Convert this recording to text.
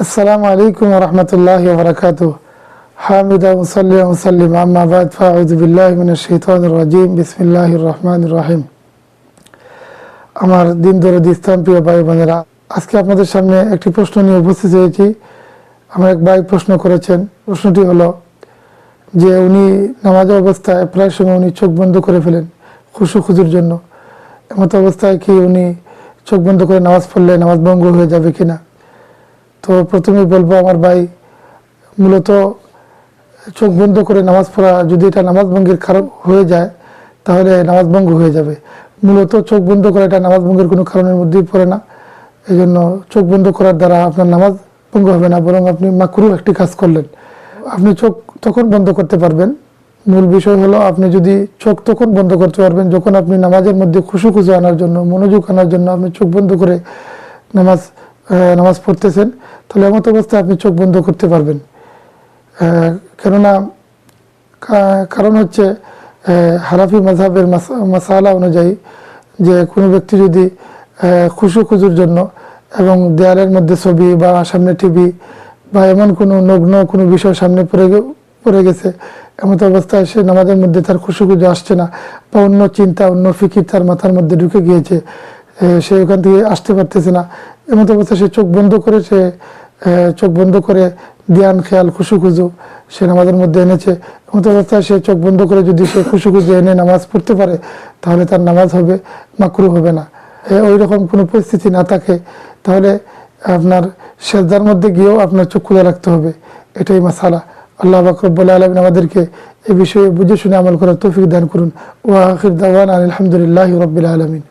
আসসালামু আলাইকুম ওয়া রাহমাতুল্লাহি ওয়া বারাকাতুহু। হামিদা ওয়া সাল্লি ওয়া সাল্লিম আম্মা বা'দ ফাআউযু বিল্লাহি মিনাশ শাইতানির রাজীম। বিসমিল্লাহির রহমানির রহিম। আমার দিন দরদি ইসলাম প্রিয় ভাই বোনেরা, আজকে আপনাদের সামনে একটি প্রশ্ন নিয়ে উপস্থিত হয়েছি। আমার এক ভাই প্রশ্ন করেছেন। প্রশ্নটি হলো যে উনি নামাজের অবস্থায় প্রায় সময় উনি চোখ বন্ধ করে ফেলেন খুশুখুজুর জন্য। এমত অবস্থায় কি উনি চোখ বন্ধ করে নামাজ পড়লে নামাজ ভঙ্গ হয়ে যাবে কিনা? তো প্রথমেই বলবো আমার ভাই, মূলত চোখ বন্ধ করে নামাজ পড়া যদি এটা নামাজ ভঙ্গের কারণ হয়ে যায় তাহলে নামাজ ভঙ্গ হয়ে যাবে। মূলত চোখ বন্ধ করে এটা নামাজ ভঙ্গের কোনো কারণের মধ্যেই পড়ে না। এই জন্য চোখ বন্ধ করার দ্বারা আপনার নামাজ ভঙ্গ হবে না, বরং আপনি মাকরুহ একটি কাজ করলেন। আপনি চোখ তখন বন্ধ করতে পারবেন, মূল বিষয় হলো আপনি যদি চোখ তখন বন্ধ করতে পারবেন যখন আপনি নামাজের মধ্যে খুশু আনার জন্য, মনোযোগ আনার জন্য আপনি চোখ বন্ধ করে নামাজ পড়তেছেন, তাহলে এমত অবস্থায় আপনি চোখ বন্ধ করতে পারবেন। কেননা কারণ হচ্ছে হানাফি মাযহাবের মাসালা অনুযায়ী যে কোনো ব্যক্তি যদি খুজুর জন্য এবং দেয়ালের মধ্যে ছবি বা সামনে টিভি বা এমন কোনো নগ্ন কোনো বিষয় সামনে পড়ে গেছে, এমত অবস্থায় সে নামাজের মধ্যে তার খুজু আসছে না, বা অন্য চিন্তা অন্য ফিকির তার মাথার মধ্যে ঢুকে গিয়েছে, সে ওখান থেকে আসতে পারতেছে না, এমত অবস্থায় সে চোখ বন্ধ করে ধ্যান খেয়াল খুজু সে নামাজের মধ্যে এনেছে। এমত অবস্থায় সে চোখ বন্ধ করে যদি সে খুজু এনে নামাজ পড়তে পারে তাহলে তার নামাজ হবে, মাকরুহ হবে না। ওই রকম কোনো পরিস্থিতি না থাকে তাহলে আপনার সেজদার মধ্যে গিয়েও আপনার চোখ খুলে রাখতে হবে। এটাই মাসালা। আল্লাহ পাক রব্বুল আলামিন আমাদেরকে এই বিষয়ে বুঝে শুনে আমল করার তৌফিক দান করুন। ওয়া আখির দাওয়ানা আলহামদুলিল্লাহি রাব্বিল আলামিন।